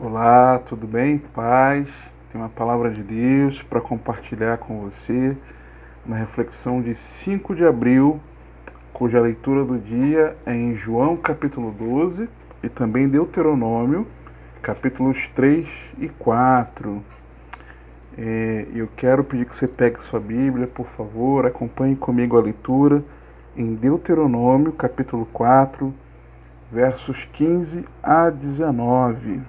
Olá, tudo bem? Paz. Tem uma palavra de Deus para compartilhar com você na reflexão de 5 de abril, cuja leitura do dia é em João capítulo 12 e também Deuteronômio, capítulos 3 e 4. Eu quero pedir que você pegue sua Bíblia, por favor, acompanhe comigo a leitura em Deuteronômio, capítulo 4, versos 15 a 19.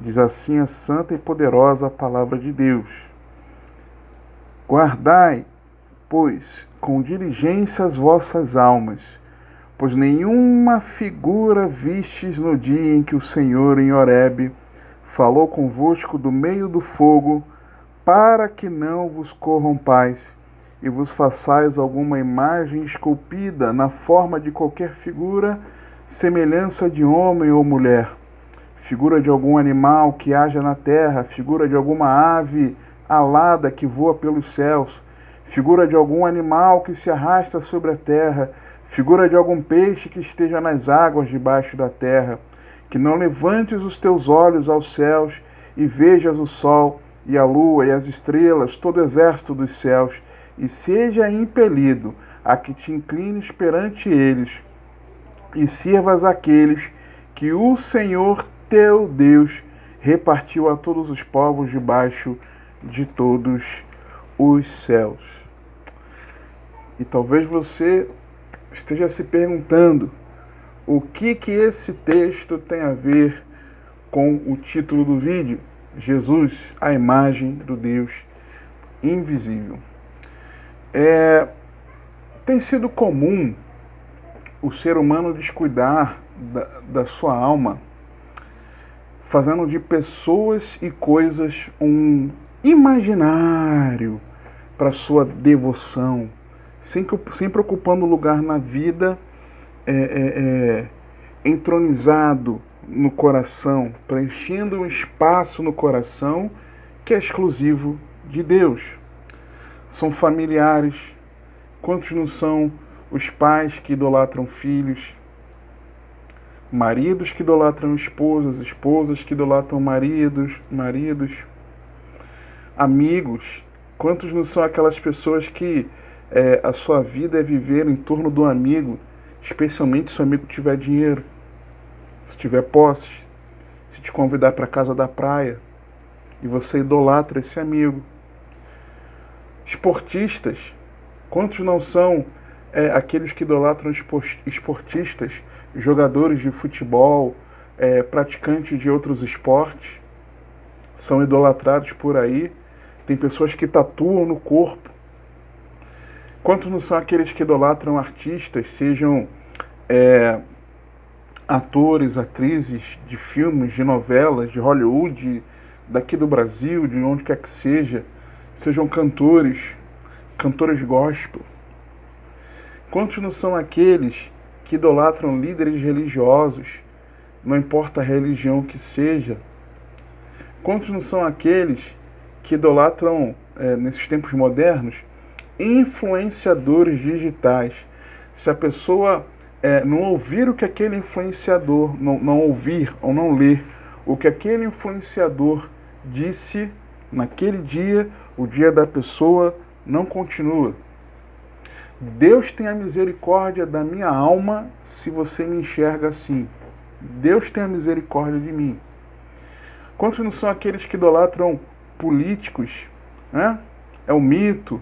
Diz assim a santa e poderosa palavra de Deus: Guardai, pois, com diligência as vossas almas, pois nenhuma figura vistes no dia em que o Senhor em Horebe falou convosco do meio do fogo, para que não vos corrompais e vos façais alguma imagem esculpida na forma de qualquer figura, semelhança de homem ou mulher, figura de algum animal que haja na terra, figura de alguma ave alada que voa pelos céus, figura de algum animal que se arrasta sobre a terra, figura de algum peixe que esteja nas águas debaixo da terra. Que não levantes os teus olhos aos céus e vejas o sol e a lua e as estrelas, todo o exército dos céus, e seja impelido a que te inclines perante eles e sirvas aqueles que o Senhor teu Deus repartiu a todos os povos debaixo de todos os céus. E talvez você esteja se perguntando o que esse texto tem a ver com o título do vídeo: Jesus, a imagem do Deus invisível. Tem sido comum o ser humano descuidar da sua alma, fazendo de pessoas e coisas um imaginário para sua devoção, sempre ocupando lugar na vida, entronizado no coração, preenchendo um espaço no coração que é exclusivo de Deus. São familiares. Quantos não são os pais que idolatram filhos, maridos que idolatram esposas, esposas que idolatram maridos, amigos? Quantos não são aquelas pessoas que a sua vida é viver em torno do amigo, especialmente se o amigo tiver dinheiro, se tiver posses, se te convidar para casa da praia e você idolatra esse amigo? Esportistas, quantos não são aqueles que idolatram esportistas, jogadores de futebol, praticantes de outros esportes? São idolatrados por aí. Tem pessoas que tatuam no corpo. Quantos não são aqueles que idolatram artistas, sejam atores, atrizes de filmes, de novelas, de Hollywood, daqui do Brasil, de onde quer que seja, sejam cantores gospel? Quantos não são aqueles que idolatram líderes religiosos, não importa a religião que seja? Quantos não são aqueles que idolatram, nesses tempos modernos, influenciadores digitais? Se a pessoa não ouvir o que aquele influenciador, não ouvir ou não ler o que aquele influenciador disse naquele dia, o dia da pessoa não continua. Deus tem a misericórdia da minha alma se você me enxerga assim. Deus tem a misericórdia de mim. Quantos não são aqueles que idolatram políticos, né? É o mito,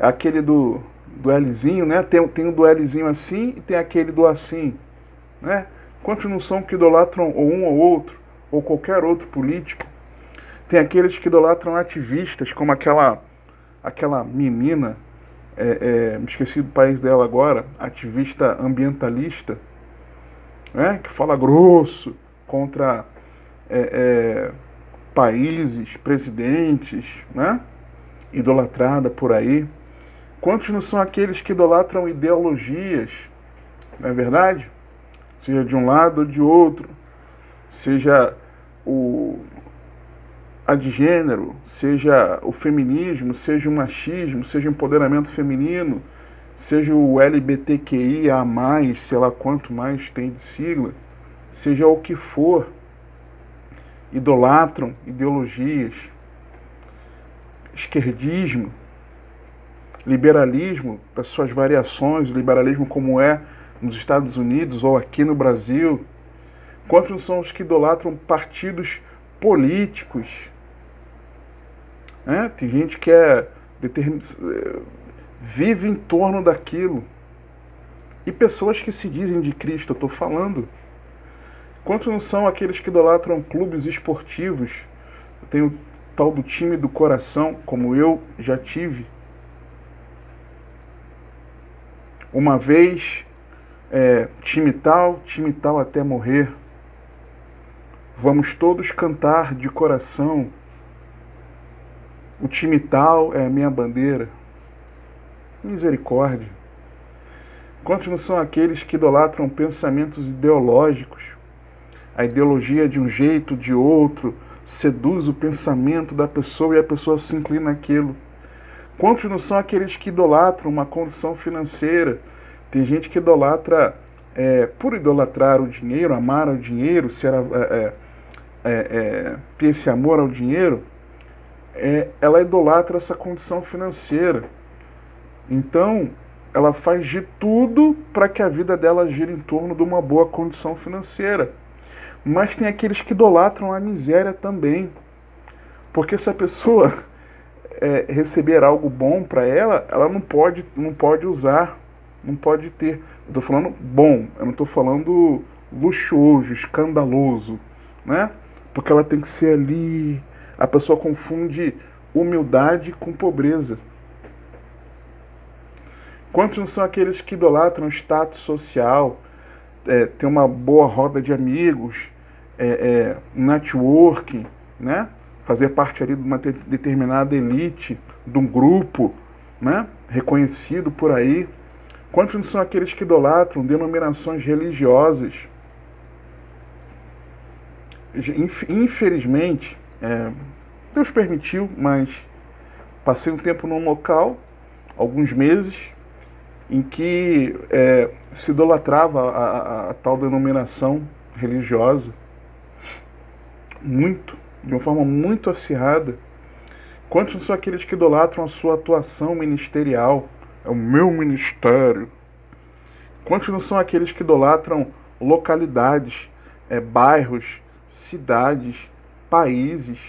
é aquele do Lzinho, né? Tem o do Lzinho assim e tem aquele do assim, né? Quantos não são que idolatram ou um ou outro, ou qualquer outro político? Tem aqueles que idolatram ativistas, como aquela menina, me esqueci do país dela agora, ativista ambientalista, né? Que fala grosso contra países, presidentes, né? Idolatrada por aí. Quantos não são aqueles que idolatram ideologias, não é verdade? Seja de um lado ou de outro, seja a de gênero, seja o feminismo, seja o machismo, seja o empoderamento feminino, seja o LGBTQIA+, sei lá quanto mais tem de sigla, seja o que for. idolatram ideologias, esquerdismo, liberalismo, as suas variações, liberalismo como é nos Estados Unidos ou aqui no Brasil. Quantos são os que idolatram partidos políticos? Tem gente que vive em torno daquilo. E pessoas que se dizem de Cristo, eu estou falando. Quantos não são aqueles que idolatram clubes esportivos? Eu tenho o tal do time do coração, como eu já tive. Uma vez, time tal até morrer. Vamos todos cantar de coração. O time tal é a minha bandeira. Misericórdia. Quantos não são aqueles que idolatram pensamentos ideológicos? A ideologia de um jeito, de outro, seduz o pensamento da pessoa e a pessoa se inclina àquilo. Quantos não são aqueles que idolatram uma condição financeira? Tem gente que idolatra, por idolatrar o dinheiro, amar o dinheiro, ter esse amor ao dinheiro, ela idolatra essa condição financeira. Então, ela faz de tudo para que a vida dela gire em torno de uma boa condição financeira. Mas tem aqueles que idolatram a miséria também. Porque se a pessoa receber algo bom para ela, ela não pode usar, não pode ter. Eu estou falando bom, eu não estou falando luxuoso, escandaloso, né? Porque ela tem que ser ali. A pessoa confunde humildade com pobreza. Quantos não são aqueles que idolatram o status social, ter uma boa roda de amigos, networking, né? Fazer parte ali de uma determinada elite, de um grupo, né? Reconhecido por aí. Quantos não são aqueles que idolatram denominações religiosas? Infelizmente, Deus permitiu, mas passei um tempo num local, alguns meses, em que se idolatrava a tal denominação religiosa de uma forma muito acirrada. Quantos são aqueles que idolatram a sua atuação ministerial? É o meu ministério. Quantos não são aqueles que idolatram localidades, bairros, cidades, países?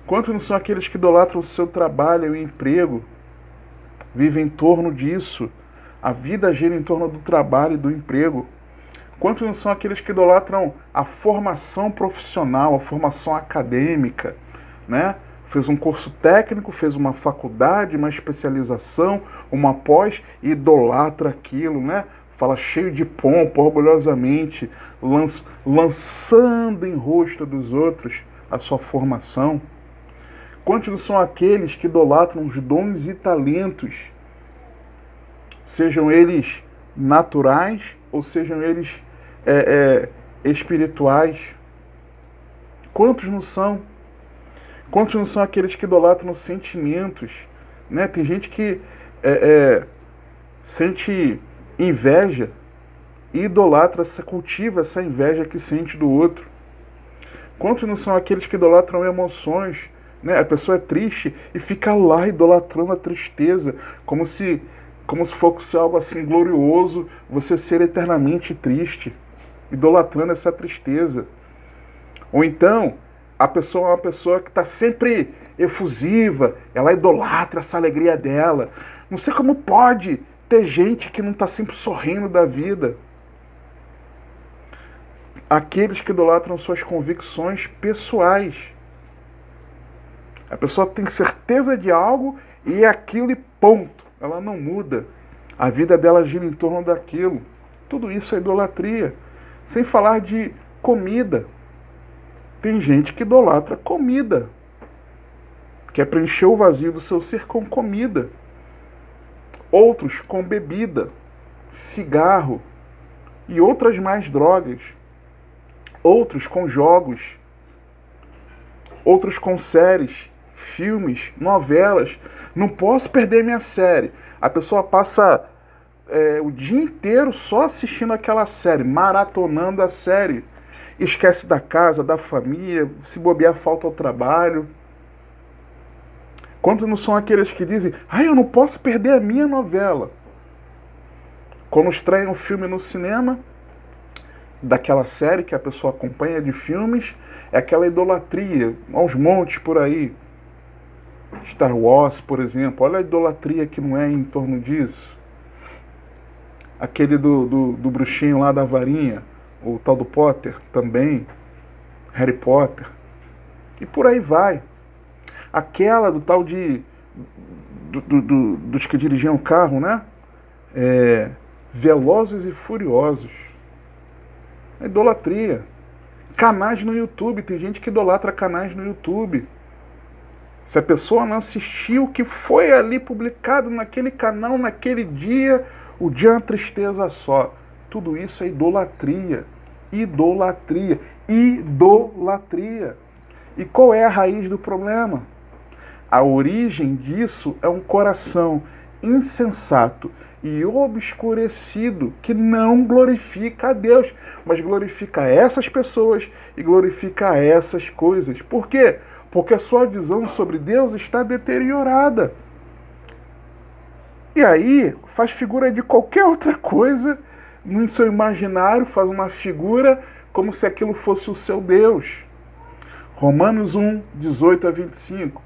Quantos não são aqueles que idolatram o seu trabalho e o emprego? Vivem em torno disso. A vida gira em torno do trabalho e do emprego. Quantos não são aqueles que idolatram a formação profissional, a formação acadêmica, né? Fez um curso técnico, fez uma faculdade, uma especialização, uma pós, e idolatra aquilo, né? Fala cheio de pompa, orgulhosamente, lançando em rosto dos outros a sua formação. Quantos não são aqueles que idolatram os dons e talentos, sejam eles naturais ou sejam eles espirituais? Quantos não são? Quantos não são aqueles que idolatram os sentimentos? Né? Tem gente que sente inveja e idolatra, cultiva essa inveja que sente do outro. Quantos não são aqueles que idolatram emoções? Né? A pessoa é triste e fica lá idolatrando a tristeza, como se fosse algo assim glorioso, você ser eternamente triste, idolatrando essa tristeza. Ou então, a pessoa é uma pessoa que está sempre efusiva, ela idolatra essa alegria dela. Não sei como pode ter gente que não está sempre sorrindo da vida. Aqueles que idolatram suas convicções pessoais. A pessoa tem certeza de algo e é aquilo e ponto. Ela não muda. A vida dela gira em torno daquilo. Tudo isso é idolatria. Sem falar de comida. Tem gente que idolatra comida. Quer preencher o vazio do seu ser com comida. Outros com bebida, cigarro e outras mais drogas. Outros com jogos. Outros com séries, filmes, novelas. Não posso perder minha série. A pessoa passa o dia inteiro só assistindo aquela série, maratonando a série. esquece da casa, da família, se bobear, falta ao trabalho. Quantos não são aqueles que dizem, eu não posso perder a minha novela. Quando estreia um filme no cinema, daquela série que a pessoa acompanha de filmes, é aquela idolatria, aos montes por aí. Star Wars, por exemplo, olha a idolatria que não é em torno disso. Aquele do bruxinho lá da varinha, o tal do Potter também, Harry Potter, e por aí vai. Aquela do tal dos que dirigiam o carro, né? Velozes e Furiosos. É idolatria. Canais no YouTube, tem gente que idolatra canais no YouTube. Se a pessoa não assistiu o que foi ali publicado naquele canal, naquele dia, o dia é uma tristeza só. Tudo isso é idolatria. Idolatria. Idolatria. E qual é a raiz do problema? A origem disso é um coração insensato e obscurecido que não glorifica a Deus, mas glorifica essas pessoas e glorifica essas coisas. Por quê? Porque a sua visão sobre Deus está deteriorada. E aí faz figura de qualquer outra coisa no seu imaginário, faz uma figura como se aquilo fosse o seu Deus. Romanos 1, 18 a 25.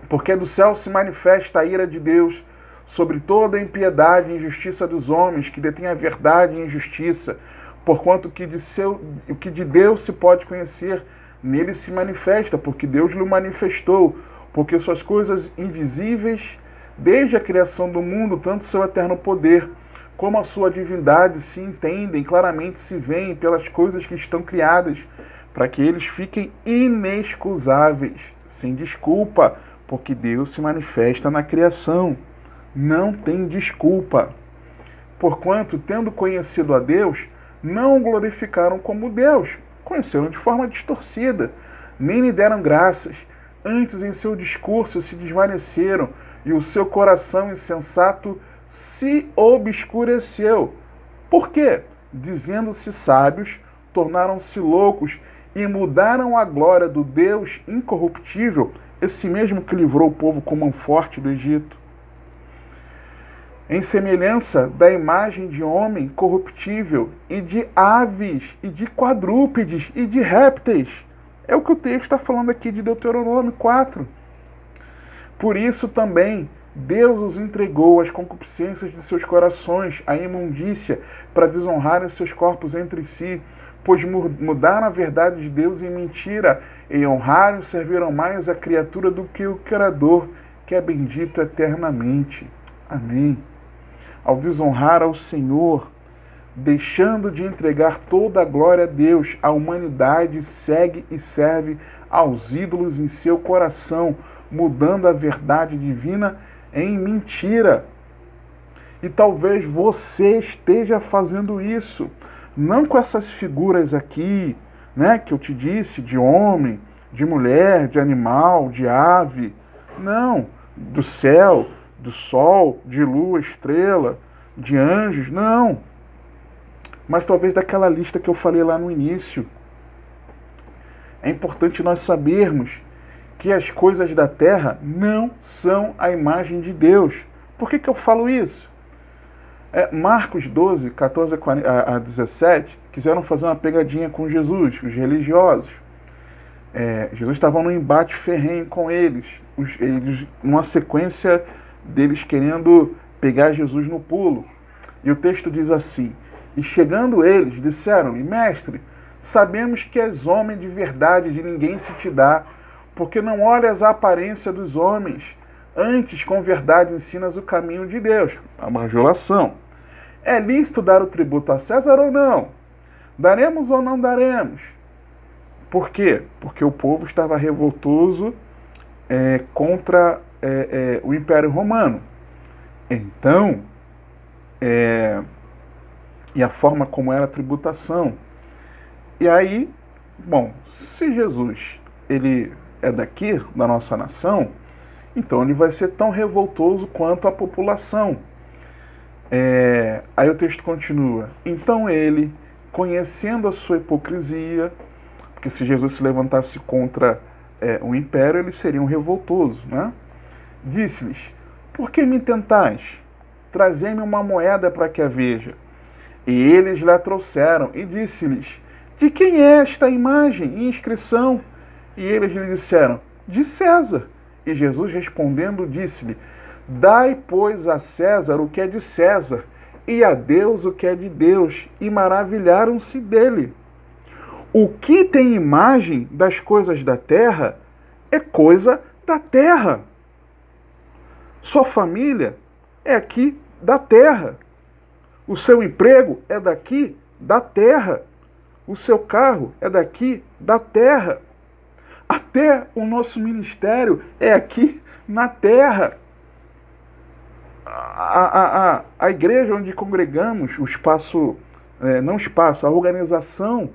Porque do céu se manifesta a ira de Deus sobre toda a impiedade e injustiça dos homens que detêm a verdade e a injustiça, porquanto o que de Deus se pode conhecer, nele se manifesta, porque Deus lhe manifestou, porque suas coisas invisíveis, desde a criação do mundo, tanto seu eterno poder, como a sua divindade se entendem, claramente se veem pelas coisas que estão criadas, para que eles fiquem inexcusáveis, sem desculpa, porque Deus se manifesta na criação. Não tem desculpa. Porquanto, tendo conhecido a Deus, não o glorificaram como Deus, conheceram de forma distorcida, nem lhe deram graças, antes em seu discurso se desvaneceram, e o seu coração insensato se obscureceu. Por quê? Dizendo-se sábios, tornaram-se loucos e mudaram a glória do Deus incorruptível, esse mesmo que livrou o povo com mão forte do Egito, em semelhança da imagem de homem corruptível, e de aves, e de quadrúpedes, e de répteis. É o que o texto está falando aqui de Deuteronômio 4. Por isso também Deus os entregou às concupiscências de seus corações, à imundícia, para desonrarem os seus corpos entre si, pois mudaram a verdade de Deus em mentira, e honraram e serviram mais a criatura do que o Criador, que é bendito eternamente. Amém. Ao desonrar ao Senhor, deixando de entregar toda a glória a Deus, a humanidade segue e serve aos ídolos em seu coração, mudando a verdade divina em mentira. E talvez você esteja fazendo isso, não com essas figuras aqui, né, que eu te disse, de homem, de mulher, de animal, de ave, não, do céu, do sol, de lua, estrela, de anjos, não. Mas talvez daquela lista que eu falei lá no início. É importante nós sabermos que as coisas da terra não são a imagem de Deus. Por que eu falo isso? Marcos 12, 14 a 17, quiseram fazer uma pegadinha com Jesus, os religiosos. Jesus estava num embate ferrenho com eles, numa sequência deles querendo pegar Jesus no pulo. E o texto diz assim: e chegando eles, disseram-lhe, mestre, sabemos que és homem de verdade, de ninguém se te dá, porque não olhas a aparência dos homens, antes com verdade ensinas o caminho de Deus. A bajulação. É lícito dar o tributo a César ou não? Daremos ou não daremos? Por quê? Porque o povo estava revoltoso contra o Império Romano. Então, e a forma como era a tributação. E aí, bom, se Jesus ele é daqui, da nossa nação, então ele vai ser tão revoltoso quanto a população. Aí o texto continua. Então ele, conhecendo a sua hipocrisia, porque se Jesus se levantasse contra o império, ele seria um revoltoso, né? Disse-lhes: por que me tentais? Trazei-me uma moeda para que a veja. E eles lhe trouxeram, e disse-lhes: de quem é esta imagem e inscrição? E eles lhe disseram: de César. E Jesus respondendo disse-lhe: dai, pois, a César o que é de César, e a Deus o que é de Deus. E maravilharam-se dele. O que tem imagem das coisas da terra é coisa da terra. Sua família é aqui da terra. O seu emprego é daqui da terra. O seu carro é daqui da terra. Até o nosso ministério é aqui na terra. A igreja onde congregamos, o espaço, não espaço, a organização,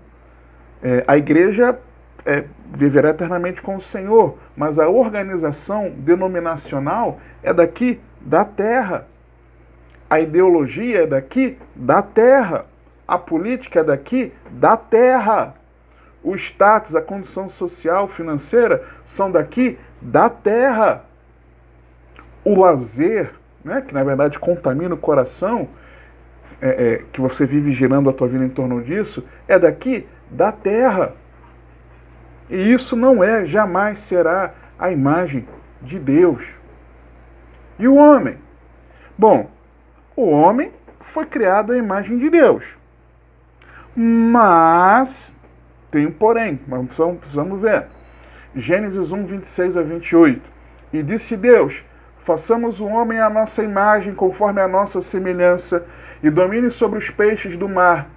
a igreja viverá eternamente com o Senhor, mas a organização denominacional é daqui da terra. A ideologia é daqui da terra. A política é daqui da terra. O status, a condição social, financeira são daqui da terra. O lazer, né, que na verdade contamina o coração, que você vive girando a tua vida em torno disso, é daqui da terra. E isso não jamais será a imagem de Deus. E o homem? Bom, o homem foi criado à imagem de Deus. Mas tem um porém, mas precisamos ver. Gênesis 1, 26 a 28. E disse Deus: façamos o homem à nossa imagem, conforme a nossa semelhança, e domine sobre os peixes do mar,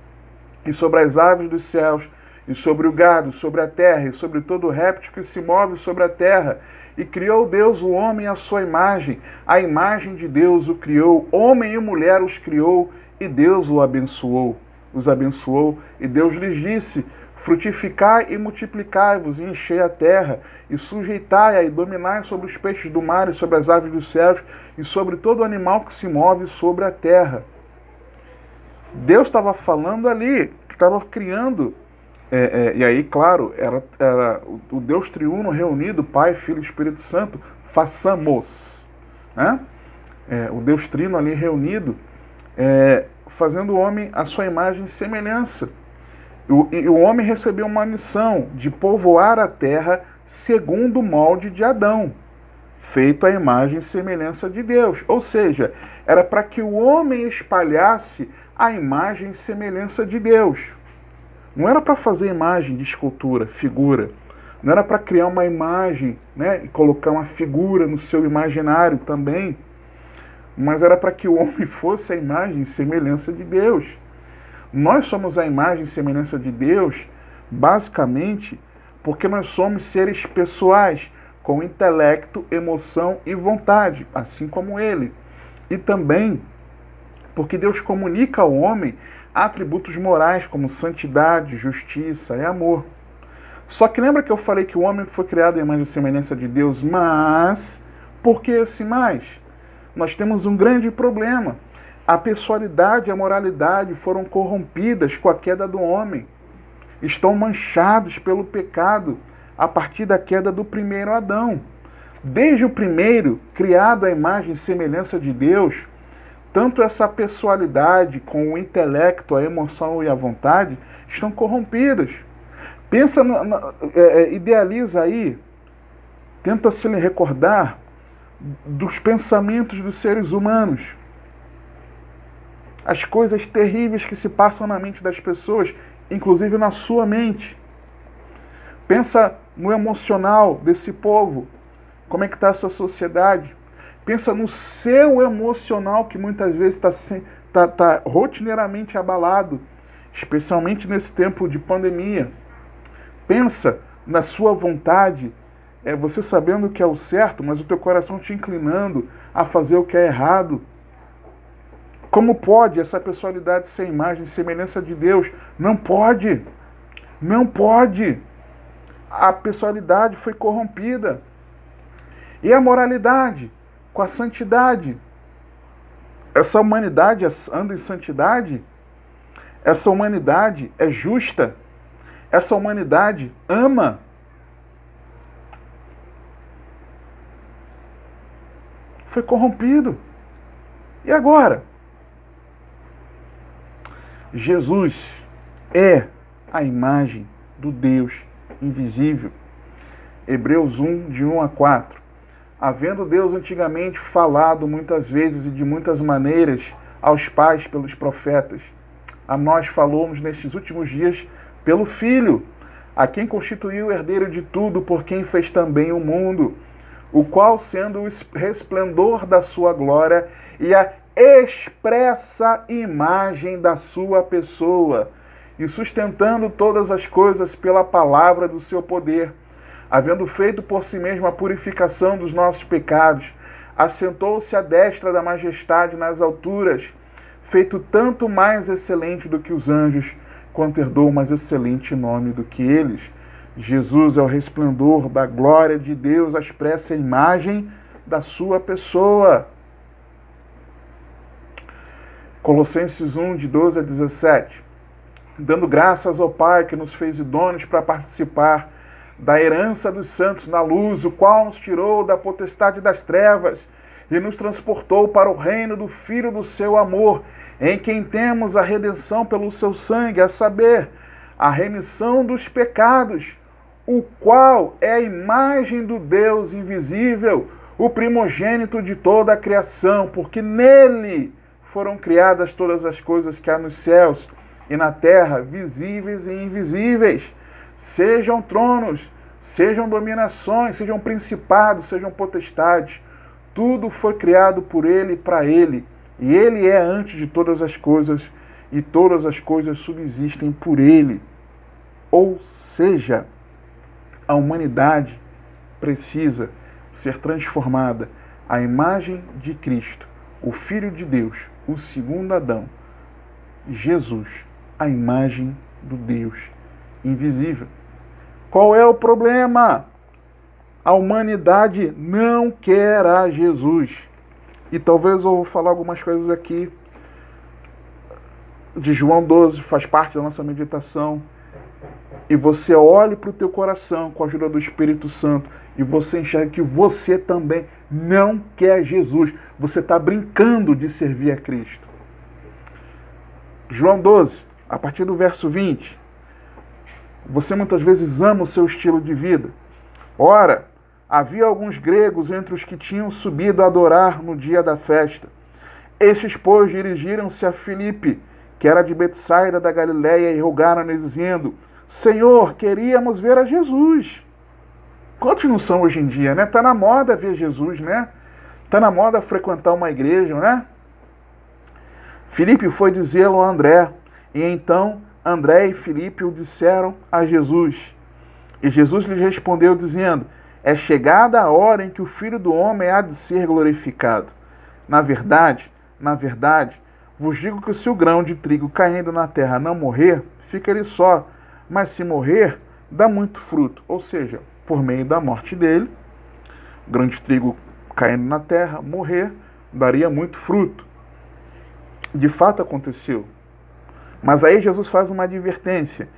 e sobre as aves dos céus, e sobre o gado, sobre a terra, e sobre todo réptil que se move sobre a terra. E criou Deus o homem à sua imagem, a imagem de Deus o criou, homem e mulher os criou, e Deus os abençoou, e Deus lhes disse: frutificai e multiplicai-vos, e enchei a terra, e sujeitai-a, e dominai sobre os peixes do mar, e sobre as aves dos céus, e sobre todo animal que se move sobre a terra. Deus estava falando ali, que estava criando. E aí, claro, era o Deus triuno reunido, Pai, Filho e Espírito Santo, façamos. Né? O Deus trino ali reunido, fazendo o homem à sua imagem e semelhança. E o homem recebeu uma missão de povoar a terra segundo o molde de Adão, feito à imagem e semelhança de Deus. Ou seja, era para que o homem espalhasse a imagem e semelhança de Deus. Não era para fazer imagem de escultura, figura. Não era para criar uma imagem, né, e colocar uma figura no seu imaginário também. Mas era para que o homem fosse a imagem e semelhança de Deus. Nós somos a imagem e semelhança de Deus, basicamente, porque nós somos seres pessoais, com intelecto, emoção e vontade, assim como Ele. E também porque Deus comunica ao homem atributos morais como santidade, justiça e amor. Só que lembra que eu falei que o homem foi criado à imagem e semelhança de Deus, mas por que esse mais? Nós temos um grande problema. A pessoalidade e a moralidade foram corrompidas com a queda do homem. Estão manchados pelo pecado a partir da queda do primeiro Adão. Desde o primeiro, criado à imagem e semelhança de Deus, tanto essa pessoalidade com o intelecto, a emoção e a vontade estão corrompidas. Pensa, idealiza aí, tenta se recordar dos pensamentos dos seres humanos. As coisas terríveis que se passam na mente das pessoas, inclusive na sua mente. Pensa no emocional desse povo. Como é que está essa sociedade? Pensa no seu emocional, que muitas vezes está rotineiramente abalado, especialmente nesse tempo de pandemia. Pensa na sua vontade, você sabendo o que é o certo, mas o teu coração te inclinando a fazer o que é errado. Como pode essa pessoalidade ser imagem e semelhança de Deus? Não pode. Não pode. A pessoalidade foi corrompida. E a moralidade? Com a santidade. Essa humanidade anda em santidade? Essa humanidade é justa. Essa humanidade ama. Foi corrompido. E agora? Jesus é a imagem do Deus invisível. Hebreus 1, de 1 a 4. Havendo Deus antigamente falado muitas vezes e de muitas maneiras aos pais pelos profetas, a nós falamos nestes últimos dias pelo Filho, a quem constituiu o herdeiro de tudo, por quem fez também o mundo, o qual, sendo o resplendor da sua glória e a expressa imagem da sua pessoa, e sustentando todas as coisas pela palavra do seu poder, havendo feito por si mesmo a purificação dos nossos pecados, assentou-se à destra da majestade nas alturas, feito tanto mais excelente do que os anjos, quanto herdou mais excelente nome do que eles. Jesus é o resplendor da glória de Deus, a expressa imagem da sua pessoa. Colossenses 1, de 12 a 17. Dando graças ao Pai que nos fez idôneos para participar da herança dos santos na luz, o qual nos tirou da potestade das trevas e nos transportou para o reino do Filho do seu amor, em quem temos a redenção pelo seu sangue, a saber, a remissão dos pecados, o qual é a imagem do Deus invisível, o primogênito de toda a criação, porque nele foram criadas todas as coisas que há nos céus e na terra, visíveis e invisíveis, sejam tronos, sejam dominações, sejam principados, sejam potestades, tudo foi criado por ele e para ele, e ele é antes de todas as coisas, e todas as coisas subsistem por ele. Ou seja, a humanidade precisa ser transformada à imagem de Cristo, o Filho de Deus, o segundo Adão, Jesus, a imagem do Deus invisível. Qual é o problema? A humanidade não quer a Jesus. E talvez eu vou falar algumas coisas aqui de João 12, faz parte da nossa meditação. E você olhe para o teu coração com a ajuda do Espírito Santo e você enxerga que você também não quer Jesus. Você está brincando de servir a Cristo. João 12, a partir do verso 20. Você muitas vezes ama o seu estilo de vida. Ora, havia alguns gregos entre os que tinham subido a adorar no dia da festa. Estes, pois, dirigiram-se a Filipe, que era de Betsaida da Galileia, e rogaram-lhe, dizendo: Senhor, queríamos ver a Jesus. Quantos não são hoje em dia, né? Está na moda ver Jesus, né? Está na moda frequentar uma igreja, né? Filipe foi dizê-lo a André, e então André e Filipe o disseram a Jesus. E Jesus lhes respondeu, dizendo: É chegada a hora em que o Filho do Homem há de ser glorificado. Na verdade, vos digo que se o grão de trigo caindo na terra não morrer, fica ele só, mas se morrer, dá muito fruto. Ou seja, por meio da morte dele, o grão de trigo caindo na terra, morrer, daria muito fruto. De fato aconteceu. Mas aí Jesus faz uma advertência.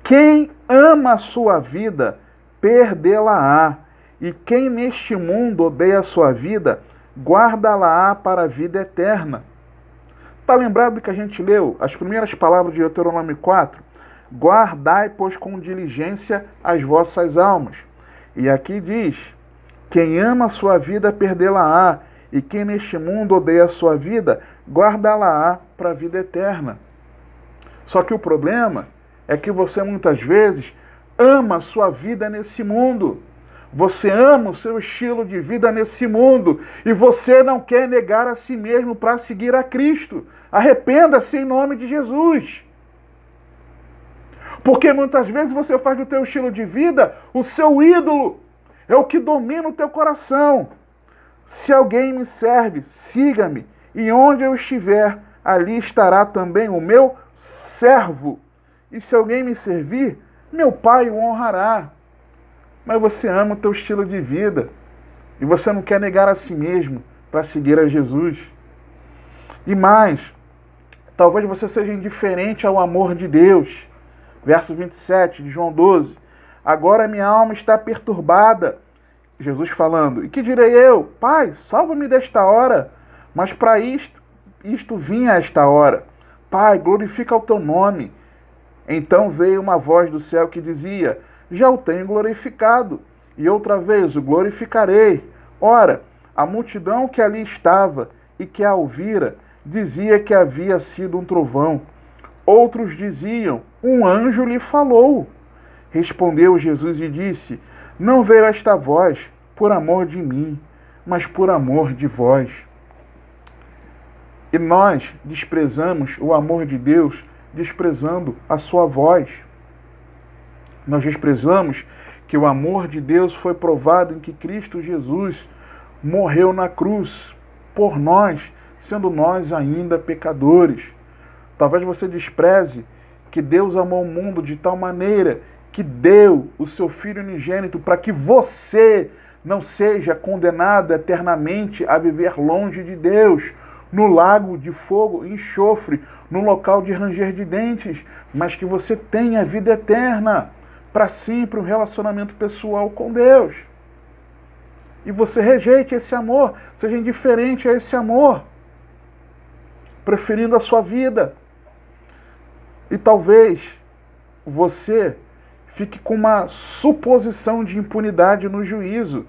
Quem ama a sua vida, perdê-la-á. E quem neste mundo odeia a sua vida, guarda-la-á para a vida eterna. Está lembrado do que a gente leu? As primeiras palavras de Deuteronômio 4? Guardai, pois, com diligência as vossas almas. E aqui diz, quem ama a sua vida, perdê-la-á. E quem neste mundo odeia a sua vida, guarda-la-á para a vida eterna. Só que o problema é que você muitas vezes ama a sua vida nesse mundo. Você ama o seu estilo de vida nesse mundo. E você não quer negar a si mesmo para seguir a Cristo. Arrependa-se em nome de Jesus. Porque muitas vezes você faz do teu estilo de vida o seu ídolo. É o que domina o teu coração. Se alguém me serve, siga-me. E onde eu estiver, ali estará também o meu servo. E se alguém me servir, meu Pai o honrará. Mas você ama o teu estilo de vida. E você não quer negar a si mesmo para seguir a Jesus. E mais, Talvez você seja indiferente ao amor de Deus. Verso 27 de João 12. Agora minha alma está perturbada. Jesus falando. E que direi eu? Pai, salva-me desta hora. Mas para isto vinha esta hora. Pai, glorifica o teu nome. Então veio uma voz do céu que dizia: já o tenho glorificado, e outra vez o glorificarei. Ora, a multidão que ali estava e que a ouvira dizia que havia sido um trovão. Outros diziam: um anjo lhe falou. Respondeu Jesus e disse: não veio esta voz por amor de mim, mas por amor de vós. E nós desprezamos o amor de Deus, desprezando a sua voz. Nós desprezamos que o amor de Deus foi provado em que Cristo Jesus morreu na cruz por nós, sendo nós ainda pecadores. Talvez você despreze que Deus amou o mundo de tal maneira que deu o seu Filho unigênito para que você não seja condenado eternamente a viver longe de Deus, no lago de fogo e enxofre, no local de ranger de dentes, mas que você tenha vida eterna, para sempre um relacionamento pessoal com Deus. E você rejeite esse amor, seja indiferente a esse amor, preferindo a sua vida. E talvez você fique com uma suposição de impunidade no juízo.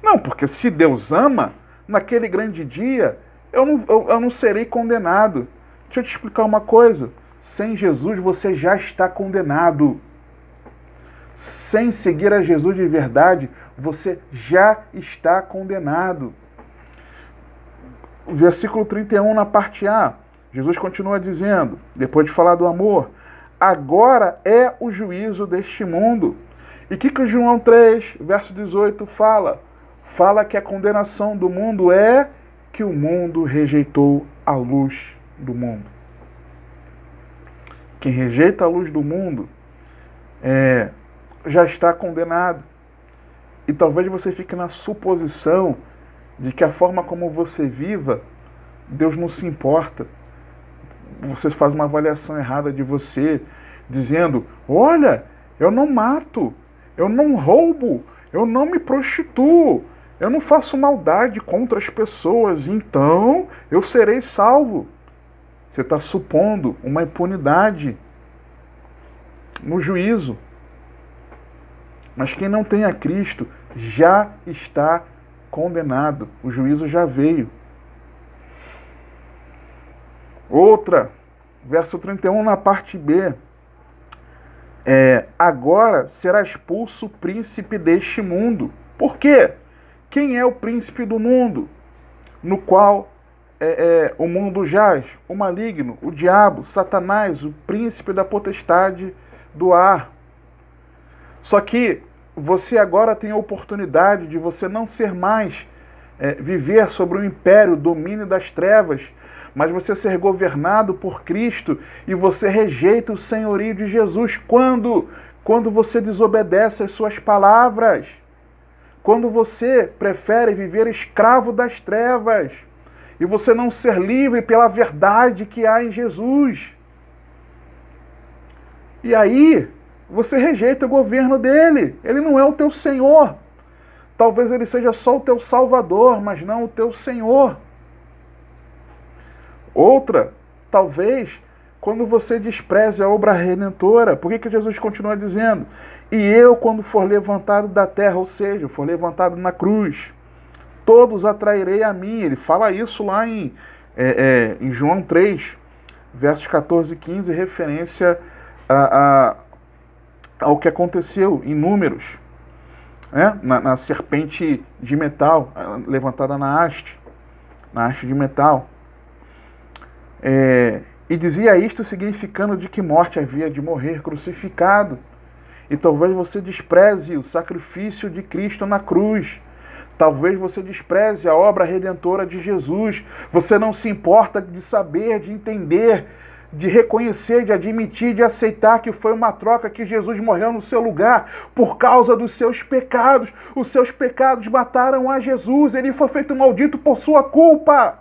Não, porque se Deus ama, naquele grande dia, eu não serei condenado. Deixa eu te explicar uma coisa. Sem Jesus você já está condenado. Sem seguir a Jesus de verdade, você já está condenado. Versículo 31 na parte A. Jesus continua dizendo, depois de falar do amor: agora é o juízo deste mundo. E o que João 3, verso 18 fala? Fala que a condenação do mundo é que o mundo rejeitou a luz do mundo. Quem rejeita a luz do mundo já está condenado. E talvez você fique na suposição de que a forma como você viva, Deus não se importa. Você faz uma avaliação errada de você, dizendo: olha, eu não mato, eu não roubo, eu não me prostituo, eu não faço maldade contra as pessoas, então eu serei salvo. Você está supondo uma impunidade no juízo. Mas quem não tem a Cristo já está condenado. O juízo já veio. Outra, verso 31 na parte B. Agora será expulso o príncipe deste mundo. Por quê? Quem é o príncipe do mundo? No qual o mundo jaz? O maligno, o diabo, Satanás, o príncipe da potestade do ar. Só que você agora tem a oportunidade de você não ser mais viver sobre o império, o domínio das trevas, mas você ser governado por Cristo, e você rejeita o senhorio de Jesus. Quando você desobedece às suas palavras, quando você prefere viver escravo das trevas, e você não ser livre pela verdade que há em Jesus. E aí, você rejeita o governo dele. Ele não é o teu Senhor. Talvez ele seja só o teu Salvador, mas não o teu Senhor. Outra, talvez, quando você despreze a obra redentora. Por que Jesus continua dizendo? E eu, quando for levantado da terra, ou seja, for levantado na cruz, todos atrairei a mim. Ele fala isso lá em João 3, versos 14 e 15, referência ao que aconteceu em Números, na serpente de metal, levantada na haste de metal. E dizia isto significando de que morte havia de morrer crucificado. E talvez você despreze o sacrifício de Cristo na cruz. Talvez você despreze a obra redentora de Jesus. Você não se importa de saber, de entender, de reconhecer, de admitir, de aceitar que foi uma troca, que Jesus morreu no seu lugar por causa dos seus pecados. Os seus pecados mataram a Jesus. Ele foi feito maldito por sua culpa.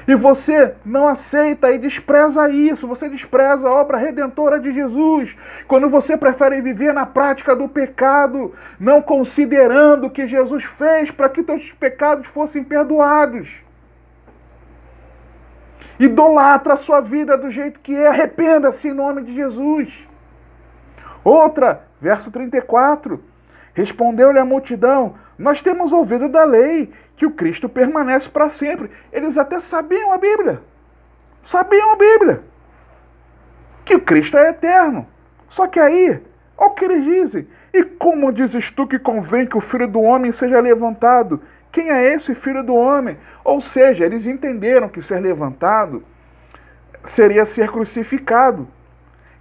E você não aceita e despreza isso. Você despreza a obra redentora de Jesus. Quando você prefere viver na prática do pecado, não considerando o que Jesus fez para que teus pecados fossem perdoados. Idolatra a sua vida do jeito que é. Arrependa-se em nome de Jesus. Outra, verso 34. Respondeu-lhe a multidão: nós temos ouvido da lei que o Cristo permanece para sempre. Eles até sabiam a Bíblia. Sabiam a Bíblia. Que o Cristo é eterno. Só que aí, olha o que eles dizem. E como dizes tu que convém que o Filho do Homem seja levantado? Quem é esse Filho do Homem? Ou seja, eles entenderam que ser levantado seria ser crucificado.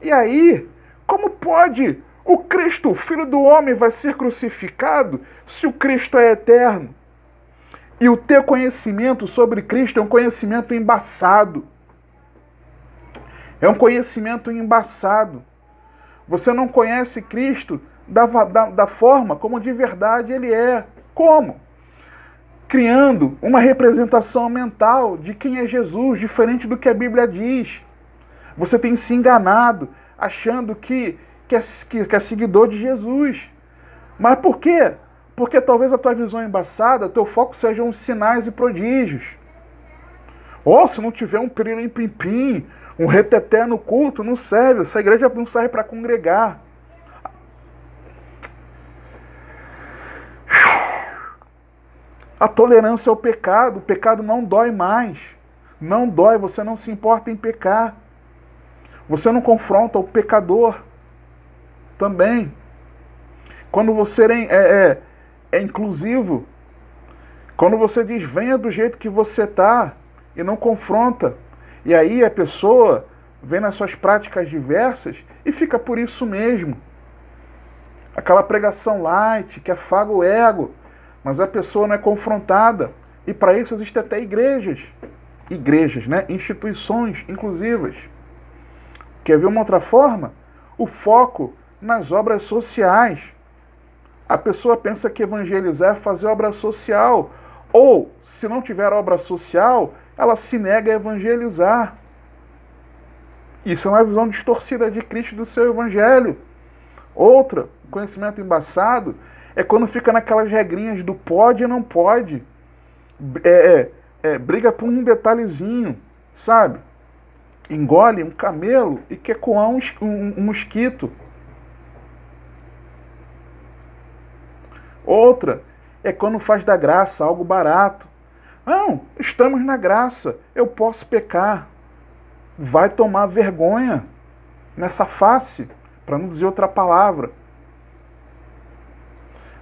E aí, como pode o Cristo, o Filho do Homem, vai ser crucificado se o Cristo é eterno? E o teu conhecimento sobre Cristo é um conhecimento embaçado. É um conhecimento embaçado. Você não conhece Cristo da forma como de verdade Ele é. Como? Criando uma representação mental de quem é Jesus, diferente do que a Bíblia diz. Você tem se enganado, achando que é seguidor de Jesus. Mas por quê? Porque talvez a tua visão é embaçada, teu foco sejam os sinais e prodígios. Ou se não tiver um pirilim-pim-pim, um reteté no culto, não serve. Essa igreja não serve para congregar. A tolerância ao pecado. O pecado não dói mais. Não dói, você não se importa em pecar. Você não confronta o pecador também. Quando você é inclusivo, quando você diz venha do jeito que você está e não confronta, e aí a pessoa vem nas suas práticas diversas e fica por isso mesmo. Aquela pregação light que afaga o ego, mas a pessoa não é confrontada. E para isso existem até igrejas, né? Instituições inclusivas. Quer ver uma outra forma? O foco nas obras sociais. A pessoa pensa que evangelizar é fazer obra social. Ou, se não tiver obra social, ela se nega a evangelizar. Isso é uma visão distorcida de Cristo e do seu evangelho. Outra, conhecimento embaçado, é quando fica naquelas regrinhas do pode e não pode. Briga por um detalhezinho, sabe? Engole um camelo e quer coar um mosquito. Outra é quando faz da graça algo barato. Não, estamos na graça, eu posso pecar. Vai tomar vergonha nessa face, para não dizer outra palavra.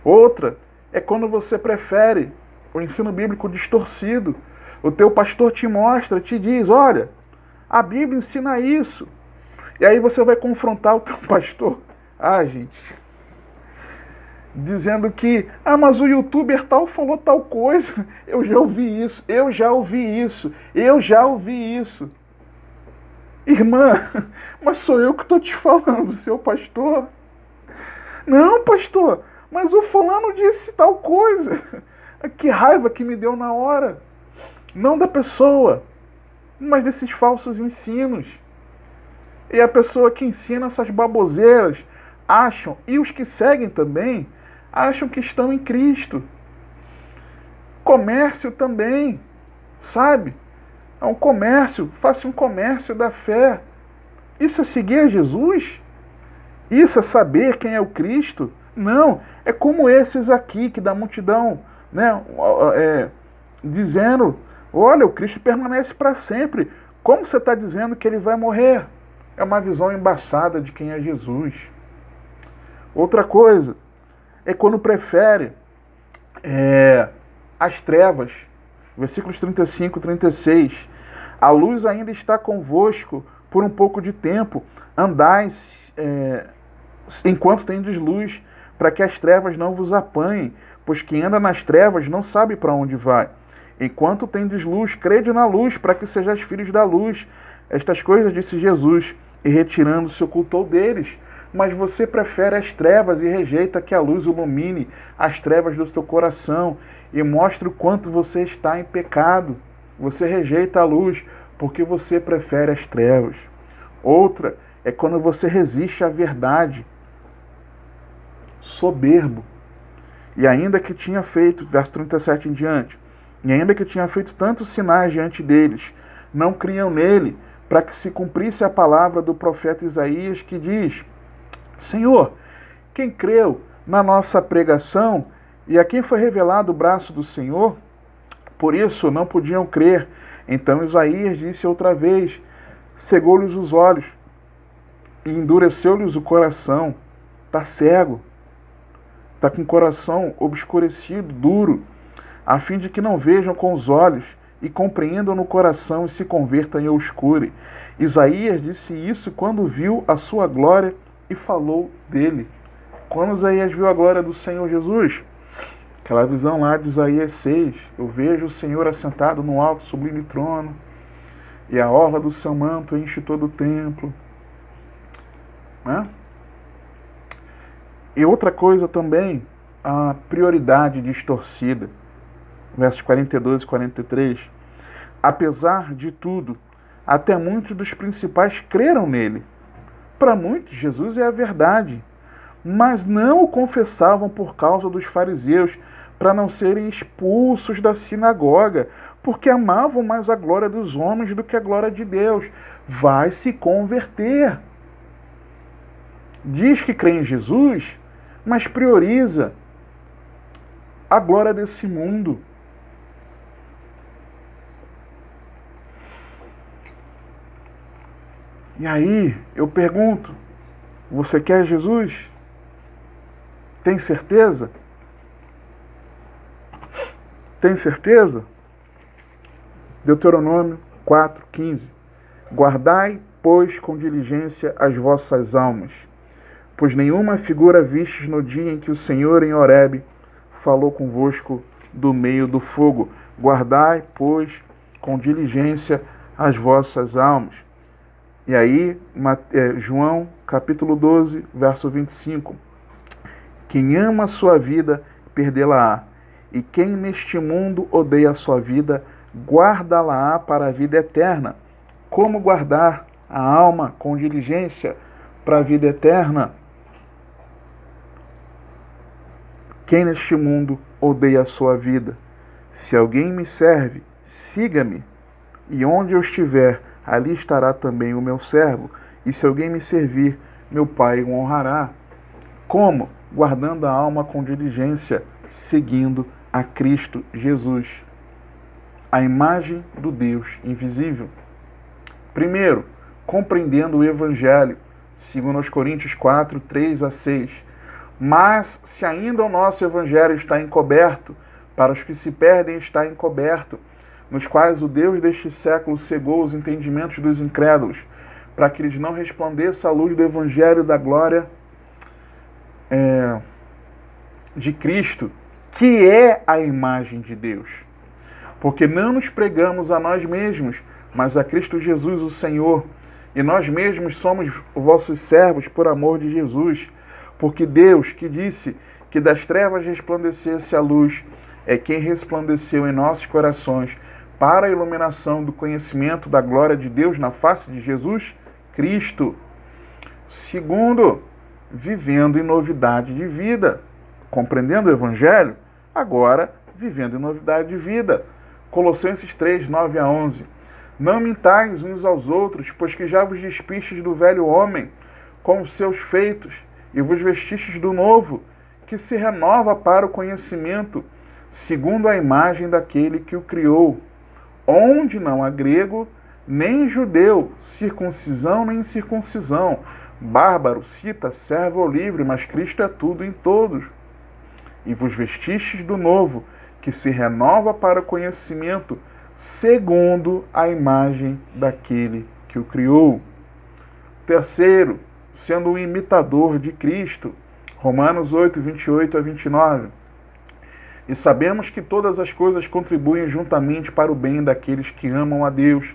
Outra é quando você prefere o ensino bíblico distorcido. O teu pastor te mostra, te diz, olha, a Bíblia ensina isso. E aí você vai confrontar o teu pastor. Gente, dizendo que, mas o youtuber tal falou tal coisa. Eu já ouvi isso. Irmã, mas sou eu que estou te falando, seu pastor. Não, pastor, mas o fulano disse tal coisa. Que raiva que me deu na hora. Não da pessoa, mas desses falsos ensinos. E a pessoa que ensina essas baboseiras acham, e os que seguem também, acham que estão em Cristo. Comércio também, sabe? É um comércio, faça um comércio da fé. Isso é seguir a Jesus? Isso é saber quem é o Cristo? Não, é como esses aqui, que da multidão, né, dizendo, olha, o Cristo permanece para sempre. Como você está dizendo que ele vai morrer? É uma visão embaçada de quem é Jesus. Outra coisa, é quando prefere as trevas. Versículos 35 e 36. A luz ainda está convosco por um pouco de tempo. Andais enquanto tendes luz, para que as trevas não vos apanhem. Pois quem anda nas trevas não sabe para onde vai. Enquanto tendes luz, crede na luz, para que sejais filhos da luz. Estas coisas disse Jesus, e retirando-se ocultou deles. Mas você prefere as trevas e rejeita que a luz ilumine as trevas do seu coração e mostre o quanto você está em pecado. você rejeita a luz porque você prefere as trevas. Outra é quando você resiste à verdade, soberbo. E ainda que tinha feito, verso 37 em diante, e ainda que tinha feito tantos sinais diante deles, não criam nele, para que se cumprisse a palavra do profeta Isaías, que diz: Senhor, quem creu na nossa pregação e a quem foi revelado o braço do Senhor? Por isso não podiam crer. Então Isaías disse outra vez: cegou-lhes os olhos e endureceu-lhes o coração. Está cego, está com o coração obscurecido, duro, a fim de que não vejam com os olhos e compreendam no coração e se convertam em obscure. Isaías disse isso quando viu a sua glória e falou dele. Quando Isaías viu a glória do Senhor Jesus, aquela visão lá de Isaías 6, eu vejo o Senhor assentado no alto sublime trono, e a orla do seu manto enche todo o templo. Né? E outra coisa também, a prioridade distorcida. Versos 42 e 43. Apesar de tudo, até muitos dos principais creram nele. Para muitos, Jesus é a verdade, mas não o confessavam por causa dos fariseus, para não serem expulsos da sinagoga, porque amavam mais a glória dos homens do que a glória de Deus. Vai se converter. Diz que crê em Jesus, mas prioriza a glória desse mundo. E aí, eu pergunto, você quer Jesus? Tem certeza? Tem certeza? Deuteronômio 4:15. Guardai, pois, com diligência as vossas almas, pois nenhuma figura vistes no dia em que o Senhor em Horebe falou convosco do meio do fogo. Guardai, pois, com diligência as vossas almas. E aí, João, capítulo 12, verso 25. Quem ama a sua vida, perdê-la-á. E quem neste mundo odeia a sua vida, guarda-la-á para a vida eterna. Como guardar a alma com diligência para a vida eterna? Quem neste mundo odeia a sua vida? Se alguém me serve, siga-me, e onde eu estiver, ali estará também o meu servo. E se alguém me servir, meu Pai o honrará. Como? Guardando a alma com diligência, seguindo a Cristo Jesus, a imagem do Deus invisível. Primeiro, compreendendo o Evangelho, segundo aos Coríntios 4, 3 a 6. Mas, se ainda o nosso Evangelho está encoberto, para os que se perdem está encoberto, nos quais o Deus deste século cegou os entendimentos dos incrédulos, para que eles não resplandeça a luz do Evangelho da glória de Cristo, que é a imagem de Deus. Porque não nos pregamos a nós mesmos, mas a Cristo Jesus, o Senhor, e nós mesmos somos vossos servos por amor de Jesus. Porque Deus, que disse que das trevas resplandecesse a luz, é quem resplandeceu em nossos corações para a iluminação do conhecimento da glória de Deus na face de Jesus Cristo. Segundo, vivendo em novidade de vida. Compreendendo o Evangelho, agora vivendo em novidade de vida. Colossenses 3, 9 a 11. Não mintais uns aos outros, pois que já vos despistes do velho homem com os seus feitos, e vos vestistes do novo, que se renova para o conhecimento, segundo a imagem daquele que o criou, onde não há grego, nem judeu, circuncisão nem incircuncisão, bárbaro, cita, servo ou livre, mas Cristo é tudo em todos. E vos vestistes do novo, que se renova para o conhecimento, segundo a imagem daquele que o criou. Terceiro, sendo um imitador de Cristo. Romanos 8, 28 a 29. E sabemos que todas as coisas contribuem juntamente para o bem daqueles que amam a Deus,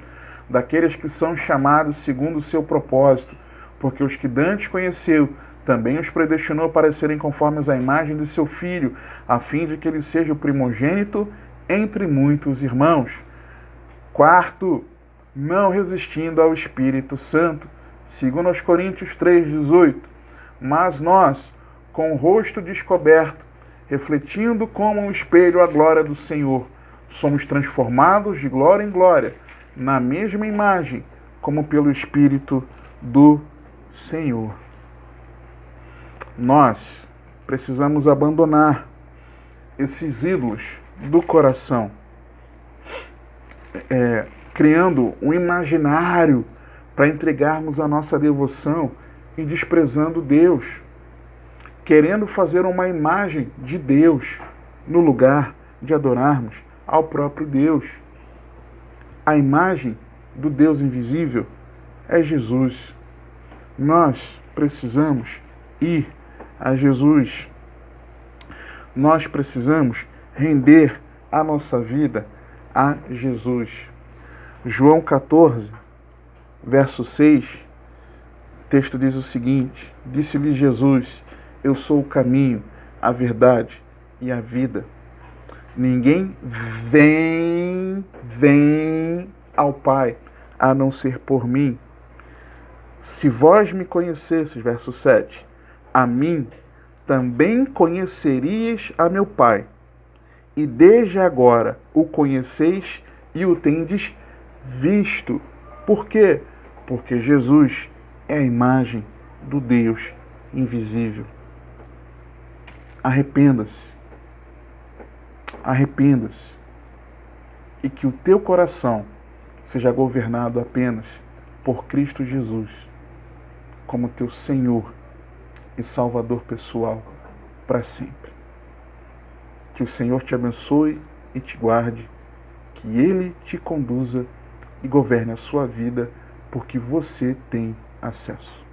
daqueles que são chamados segundo o seu propósito, porque os que dantes conheceu, também os predestinou para serem conformes à imagem de seu Filho, a fim de que ele seja o primogênito entre muitos irmãos. Quarto, não resistindo ao Espírito Santo, segundo aos Coríntios 3,18. Mas nós, com o rosto descoberto, refletindo como um espelho a glória do Senhor, somos transformados de glória em glória, na mesma imagem, como pelo Espírito do Senhor. Nós precisamos abandonar esses ídolos do coração, criando um imaginário para entregarmos a nossa devoção e desprezando Deus, querendo fazer uma imagem de Deus no lugar de adorarmos ao próprio Deus. A imagem do Deus invisível é Jesus. Nós precisamos ir a Jesus. Nós precisamos render a nossa vida a Jesus. João 14, verso 6, o texto diz o seguinte: disse-lhe Jesus: eu sou o caminho, a verdade e a vida. Ninguém vem ao Pai a não ser por mim. Se vós me conhecesseis, verso 7, a mim também conhecerias a meu Pai. E desde agora o conheceis e o tendes visto. Por quê? Porque Jesus é a imagem do Deus invisível. Arrependa-se. Arrependa-se. E que o teu coração seja governado apenas por Cristo Jesus, como teu Senhor e Salvador pessoal para sempre. Que o Senhor te abençoe e te guarde, que Ele te conduza e governe a sua vida, porque você tem acesso.